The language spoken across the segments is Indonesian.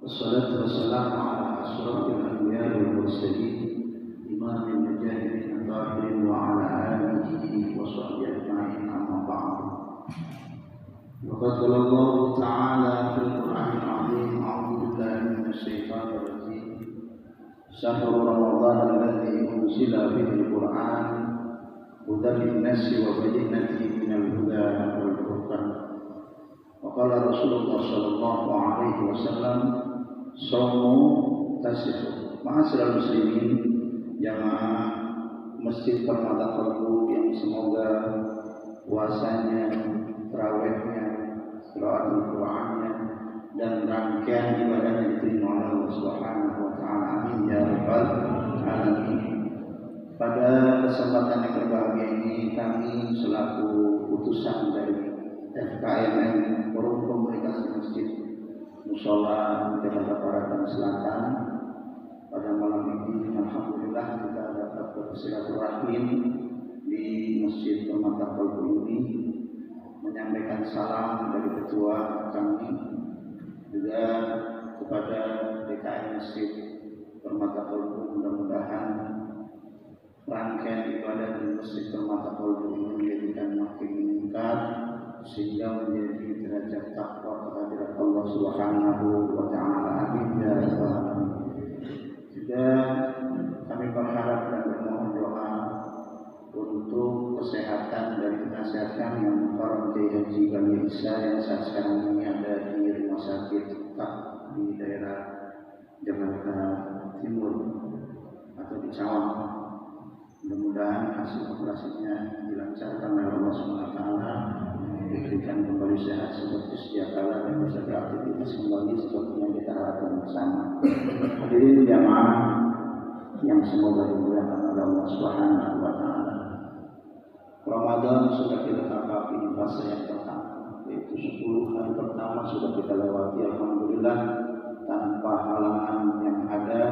والصلاة والسلام على أشرف الأنبياء والمرسلين إمام المجاهدين الطاهرين وعلى آله وصحبه أجمعين أما بعد. وقد قال الله تعالى في القرآن العظيم: أعوذ بالله من الشيطان الرجيم. شهر رمضان الذي أنزل فيه القرآن هدى للناس وبينات من الهدى والفرقان. وقال رسول الله صلى الله عليه وسلم: Somu tasifu. Ma'asyiral muslimin, jamaah Masjid Permata Kalbu yang semoga puasanya, tarawihnya, qiraatul Qur'annya dan rangkaian ibadahnya diterima oleh Allah Subhanahu wa taala. Amin ya rabbal alamin. Pada kesempatan yang berbahagia ini, kami selaku utusan dari FKMM Forum Komunikasi Masjid Mushola Jakarta Barat dan Selatan, pada malam ini alhamdulillah kita dapat bersilaturahim di Masjid Permata Kalbu ini, menyampaikan salam dari ketua kami juga kepada DKM Masjid Permata Kalbu. Mudah-mudahan rangkaian ibadah di Masjid Permata Kalbu ini menjadikan makin meningkat sehingga menjadi derajat takwa kehadirat Allah Subhanahu wa taala. Amin ya rabbal alamin. Juga kami berharap dan bermohon doa untuk kesehatan dari penasihat kami yang Mukarram Kiai Haji Bani Isa yang saat sekarang ini ada di rumah sakit TAP di daerah Jakarta Timur atau di Cawang. Mudah-mudahan hasil operasinya dilancarkan oleh Allah Subhanahu wa taala, diberikan kembali sehat seperti sedia kala dan bisa beraktivitas kembali seperti yang kita harapkan bersama. Hadirin jamaah yang semoga dimuliakan oleh Allah Subhanahu wa taala. Ramadan sudah kita lewati di fase yang pertama, yaitu 10 hari pertama sudah kita lewati, alhamdulillah, tanpa halangan yang ada.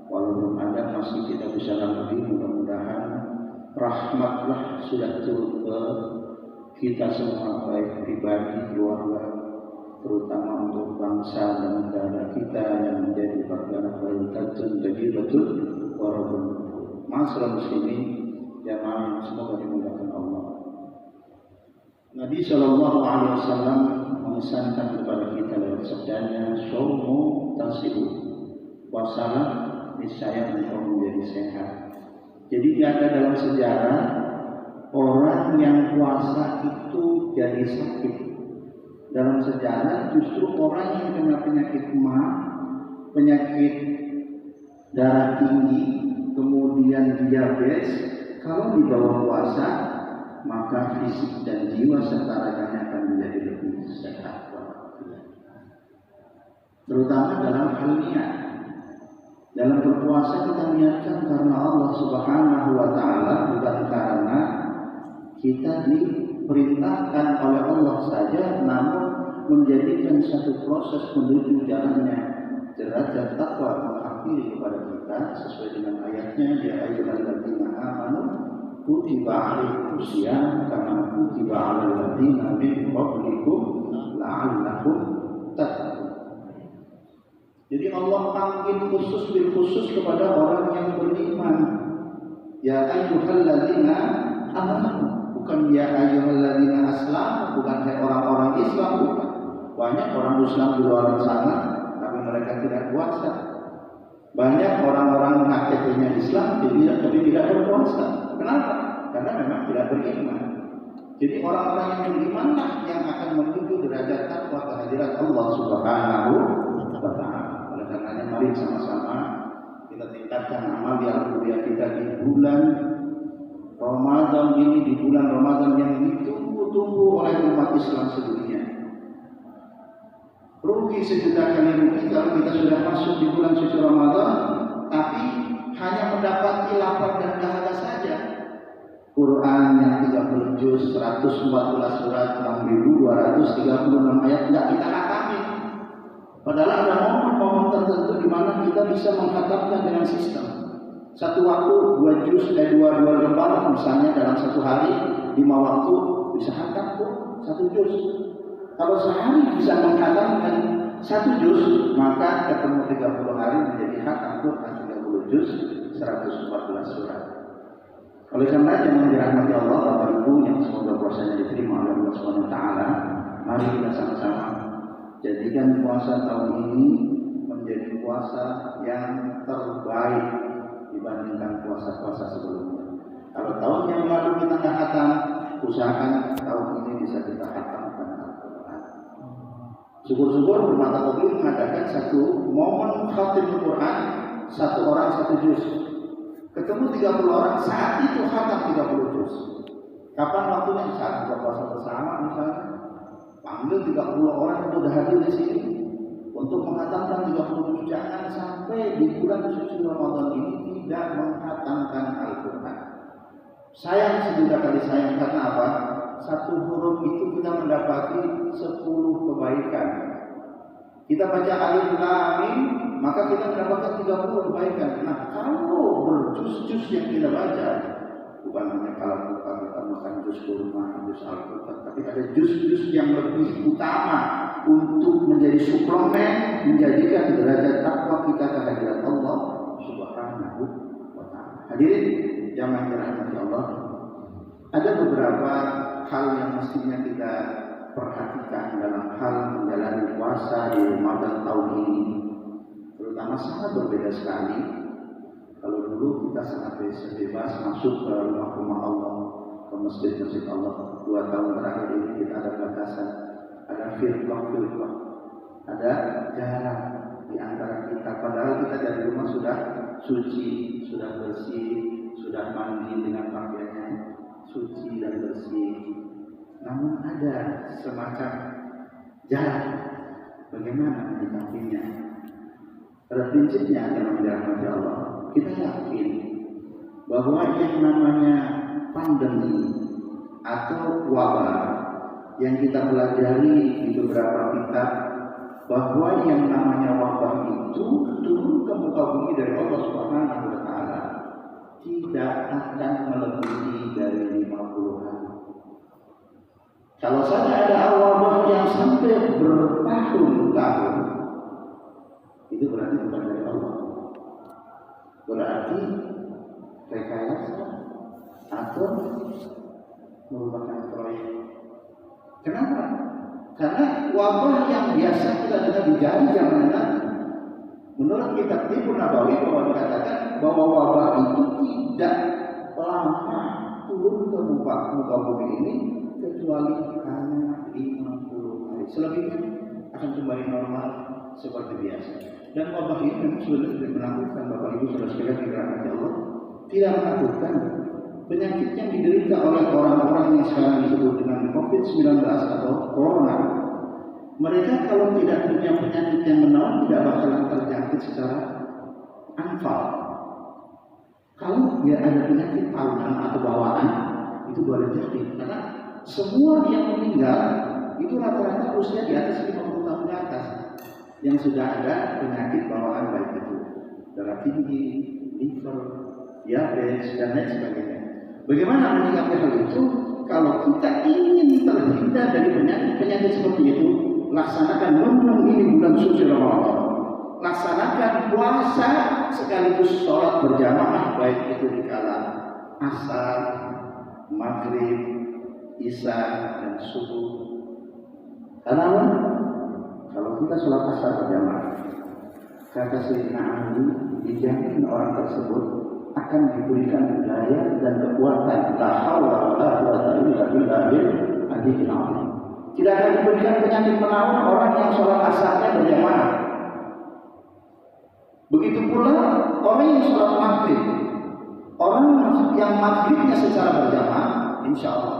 Walaupun ada masih kita bisa lalui. Mudah-mudahan rahmatlah sudah turun ke kita semua, baik pribadi, keluarga, terutama untuk bangsa dan negara kita yang menjadi pergana kualitatun jadi betul walaupun masalah muslimin jamaah semoga dimuliakan Allah. Nabi Shallallahu Alaihi Wasallam memesankan kepada kita lewat sabdanya, "Shaumu tasihu, puasalah niscaya engkau menjadi sehat." Jadi ada dalam sejarah orang yang puasa itu jadi sakit. Dalam sejarah justru orang yang kena penyakit mah, penyakit darah tinggi, kemudian diabetes, kalau di bawah puasa maka fisik dan jiwa serta raganya akan menjadi lebih sehat. Terutama dalam hal niat. Dalam berpuasa kita niatkan karena Allah Subhanahu wa taala, bukan karena kita diperintahkan oleh Allah saja, namun menjadikan satu proses menuju jalannya derajat takwa mengakhiri kepada kita sesuai dengan ayatnya, ya ayyuhalladzina amanu kutiba alaikumusiyam kama kutiba alal ladzina min qablikum la'allakum tattaqun. Jadi Allah panggil khusus bil khusus kepada orang yang beriman. Ya ayyuhalladzina amanu, bukan ya ayyuhalladzina aslamu, bukan kayak orang-orang Islam, bukan. Banyak orang Islam di luar sana tapi mereka tidak puasa. Banyak orang-orang KTP-nya Islam tapi tidak berpuasa. Kenapa? Karena memang tidak beriman. Jadi orang-orang yang berimanlah yang akan menuju derajat takwa kehadirat Allah Subhanahu wa taala. Oleh karenanya mari sama-sama kita tingkatkan amal yang mulia kita di bulan Ramadan ini, di bulan Ramadan yang ditunggu-tunggu oleh umat Islam sedunia. Rugi sejuta kali rugi kalau kita sudah masuk di bulan suci Ramadan tapi hanya mendapati lapar dan dahaga saja. Quran yang 30 juz, 114 surat, 6.236 ayat tidak kita khatami. Padahal ada momen-momen tertentu di mana kita bisa mengkhatamkan dengan sistem. Satu waktu 2 juz, 2 lembar misalnya dalam satu hari, 5 waktu bisa khatam tuh 1 juz. Kalau sehari bisa menghatamkan 1 juz, maka 30 hari menjadi khatam Quran 30 juz 114 surat. Oleh karena yang dirahmati Allah, Bapak Ibu yang semoga puasanya diterima oleh Allah Subhanahu wa taala, mari kita sama-sama jadikan puasa tahun ini menjadi puasa yang terbaik dibandingkan puasa-puasa sebelumnya. Kalau tahun yang lalu kita nggak khatam, usahakan tahun ini bisa kita khatamkan Al-Quran. Syukur-syukur Mata Kopli mengadakan satu momen khatim Al-Quran, satu orang satu juz. Ketemu 30 orang, saat itu khatam 30 juz. Kapan waktunya? Saat buka puasa bersama misalnya. Panggil 30 orang untuk hadir di sini untuk menghatamkan 30 juz. Jangan sampai di bulan suci Ramadan ini tidak menghatamkan Al-Quran. Sayang, sejuta kali sayang. Karena apa? Satu huruf itu kita mendapati 10 kebaikan. Kita baca alif lam mim, maka kita mendapatkan 30 kebaikan. Nah, kalau berjuz-juz yang kita baca, bukan hanya kalau kita makan juz kurma, juz Al-Quran, tapi ada juz-juz yang lebih utama untuk menjadi suplemen, menjadikan derajat takwa kita kehadiran Allah Subhanahu wa taala. Hadirin yang dirahmati Allah, ada beberapa hal yang mestinya kita perhatikan dalam hal menjalani puasa di Ramadan tahun ini. Terutama sangat berbeda sekali. Kalau dulu kita sangat bebas masuk ke rumah-rumah Allah, ke masjid-masjid Allah. 2 tahun terakhir ini kita ada batasan, ada firqah, ada jarak di antara kita. Padahal kita dari rumah sudah suci, sudah bersih, sudah mandi dengan pakaiannya suci dan bersih. Namun ada semacam jarak. Bagaimana menyikapinya? Pada prinsipnya dalam dirahmati Allah, kita yakin bahwa yang namanya pandemi atau wabah yang kita pelajari di beberapa kitab, bahwa yang namanya wabah itu turun ke muka bumi dari Allah Subhanahu wa taala tidak akan melebihi dari 50 hari. Kalau saja ada wabah yang sampai bertahun-tahun, itu berarti bukan dari Allah. Berarti rekayasa atau merupakan proyek. Kenapa? Karena wabah yang biasa kita dengar di zaman Nabi, menurut kitab Tibun Nabawi bahwa dikatakan bahwa wabah itu tidak lama turun ke muka bumi ini kecuali hanya 50 hari. Selebihnya akan kembali normal seperti biasa. Dan wabah ini memang sudah tidak menakutkan. Bapak Ibu saudara sekalian dirahmati Allah, tidak menakutkan. Penyakit yang diderita oleh orang-orang yang sekarang disebut dengan COVID-19 atau Corona, mereka kalau tidak punya penyakit yang menawan tidak bakalan terjangkit secara anfal. Kalau dia ada penyakit tahunan atau bawaan, itu boleh jadi. Karena semua yang meninggal itu rata-rata usia di atas 50 tahun ke atas, yang sudah ada penyakit bawaan, baik itu darah tinggi, liver, diabetes, dan lain sebagainya. Bagaimana menyikapi hal itu? Kalau kita ingin terhindar dari penyakit seperti itu, laksanakan memang ini bulan suci Ramadan. Laksanakan puasa sekaligus sholat berjamaah, baik itu di kala asar, maghrib, isya, dan subuh. Karena kalau kita sholat asar berjamaah, kata Sayyidina Ali, dijamin orang tersebut akan diberikan daya dan kekuatan. La haula wala quwwata illa billahil aliyyil azim. Tidak akan diberikan penyakit menawan orang yang sholat asarnya berjamaah. Begitu pula orang yang sholat maghrib, orang yang maghribnya secara berjamaah, insya Allah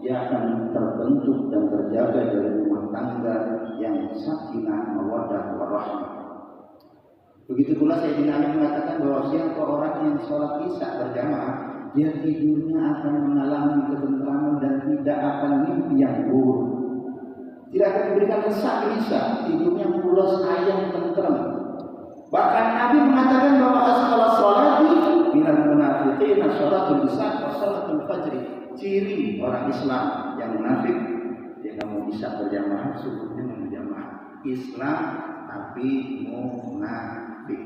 dia akan terbentuk dan terjaga dari rumah tangga yang sakinah, mawaddah, warahmah. Begitu pula Sayyidina Ali mengatakan bahwa siapa orang yang sholat isya berjamaah, dia tidurnya akan mengalami ketentraman dan tidak akan mimpi yang buruk. Tidak akan diberikan resah isya, tidurnya pulas, ayam, tenteram. Bahkan Nabi mengatakan bahwa asqalas sholati minal munafiqin sholatul isya wa sholatul fajr. Ciri orang Islam yang munafik, dia nggak mau isya berjamaah, subuhnya mau berjamaah. Islam tapi munafik.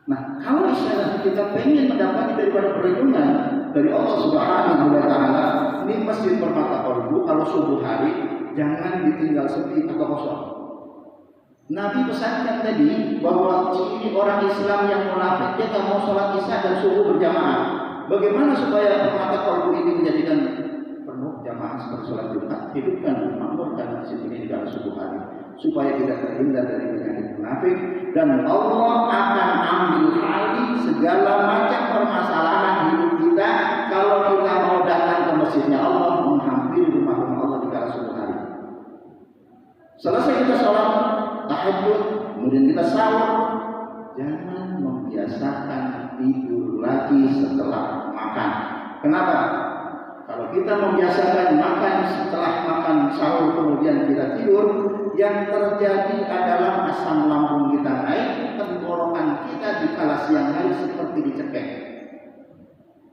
Nah, kalau misalnya kita pengen mendapati daripada perlindungan dari Allah Subhanahu wa Ta'ala, ini masjid permata kolbu kalau subuh hari jangan ditinggal sepi atau kosong. Nabi pesankan tadi bahwa ciri orang Islam yang munafik dia tak mau sholat isya dan subuh berjamaah. Bagaimana supaya permata kolbu ini menjadikan penuh jamaah seperti sholat Jumat? Hidupkan, makmurkan masjid ini di dalam subuh hari supaya tidak terhindar dari penyakit munafik, dan Allah akan ambil alih segala macam permasalahan hidup kita kalau kita mau datang ke masjidnya Allah, menghampiri rumah Allah di kala subuh hari. Selesai kita sholat tahajud, kemudian kita sahur, jangan membiasakan tidur lagi setelah makan. Kenapa? Kalau kita membiasakan makan setelah makan sahur kemudian kita tidur, yang terjadi adalah asam lambung kita naik, tenggorokan kita di kala siang hari seperti dicekek.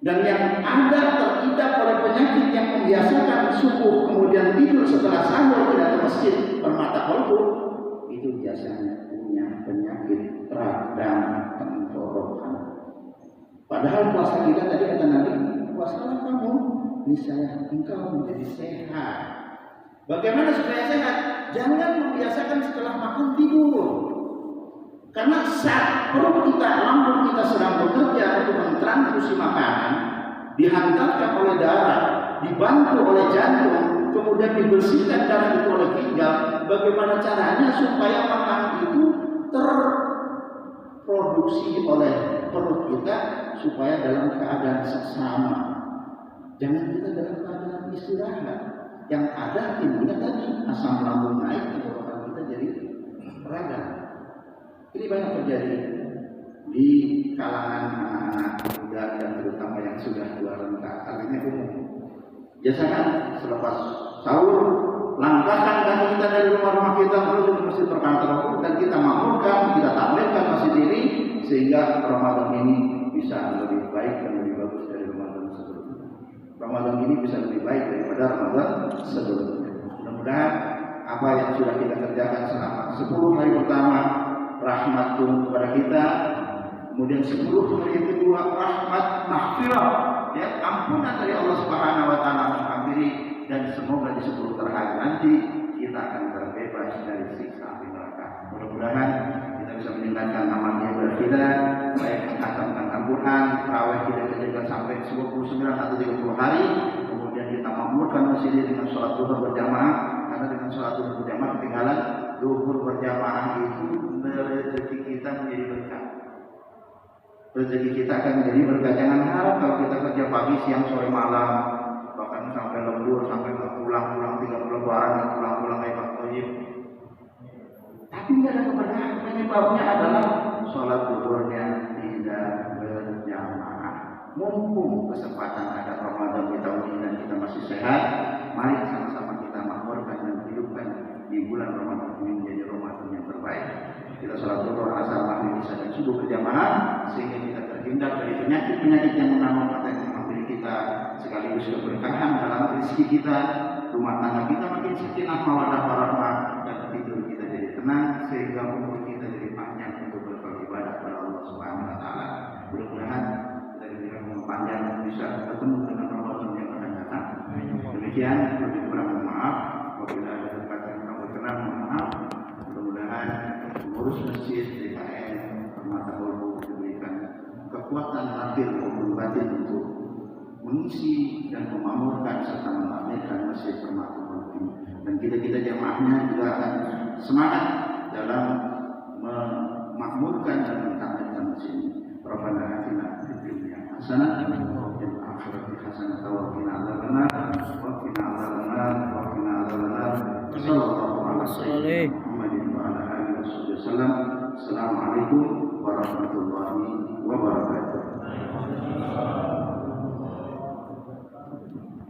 Dan yang ada teridap oleh penyakit yang membiasakan subuh kemudian tidur setelah sahur tidak ke masjid permata kolbu, itu biasanya punya penyakit radang tenggorokan. Padahal puasa kita tadi kata Nabi, puasalah kamu, niscaya engkau menjadi sehat. Bagaimana supaya sehat? Jangan membiasakan setelah makan tidur. Karena saat perut kita, lambung kita sedang bekerja untuk mentransfusi makanan, dihantarkan oleh darah, dibantu oleh jantung, kemudian dibersihkan darah itu oleh ginjal. Bagaimana caranya supaya makanan itu terproduksi oleh perut kita supaya dalam keadaan seksama. Jangan kita dalam keadaan istirahat. Yang ada timbulnya tadi asam lambung naik, tenggorokan kita jadi radang. Ini banyak terjadi di kalangan anak-anak muda dan terutama yang sudah tua renta, artinya umum. Biasakan selepas sahur, langkahkan kaki kita dari rumah-rumah kita menuju ke masjid perkantoran dan kita makmurkan, kita tampilkan masjid ini sehingga Ramadan ini bisa lebih baik dan lebih bagus dari Ramadan sebelumnya. Ramadan ini bisa lebih baik daripada Ramadan sebelumnya. Mudah-mudahan apa yang sudah kita kerjakan selama 10 hari pertama, rahmat turun kepada kita. Kemudian 10 hari kedua, rahmat maghfirah, ya, ampunan dari Allah Subhanahu wa Ta'ala menghampiri, dan semoga di 10 terakhir nanti kita akan terbebas dari siksa api neraka. Mudah-mudahan kita bisa meningkatkan amal ibadah kita, baik menghatamkan Al-Quran, tarawih kita kerjakan sampai 29 atau 30 hari, kemudian kita makmurkan masjid dengan sholat zuhur berjamaah, karena dengan sholat zuhur berjamaah ketinggalan zuhur berjamaah itu rezeki kita menjadi berkah. Rezeki kita akan menjadi berkah. Jangan harap kalau kita kerja pagi, siang, sore, malam, bahkan sampai lembur, sampai pulang-pulang 30 lebaran, pulang-pulang kayak Pak Toyib. Tapi tidak ada keberkahan. Penyebabnya adalah sholat zuhurnya tidak berjamaah. Mumpung kesempatan ada Ramadan di tahun ini dan kita masih sehat, mari sama-sama kita makmurkan dan hidupkan di bulan Ramadan ini menjadi Ramadan yang terbaik. Kita sholat zuhur, asar, maghrib, isya dan subuh berjamaah sehingga kita terhindar dari penyakit-penyakit yang menghampiri kita, sekaligus keberkahan dalam rezeki kita, rumah tangga kita makin sakinah mawaddah warahmah, dan tidur kita jadi tenang sehingga umur kita jadi panjang untuk beribadah kepada Allah Subhanahu wa Ta'ala. Mudah-mudahan kita diberikan umur panjang bisa bertemu dengan Ramadan yang akan datang. Demikian, lebih kurang maaf apabila ada kata yang kamu kenal, maaf. Mudah-mudahan pengurus masjid DKM Permata Kolbu diberikan kekuatan lahir maupun batin untuk mengisi dan memamurkan serta menakmirkan masjid Permata Kolbu ini. Dan kita jamaahnya juga akan semangat dalam memakmurkan dan mentakmirkan masjid ini. Rabbana atina fid dunya hasanah wa fil akhirati hasanah wa qina adzabannar wa qina adzabannar wa qina adzabannar. Sallallahu alaihi wasallam. Assalamualaikum warahmatullahi wabarakatuh.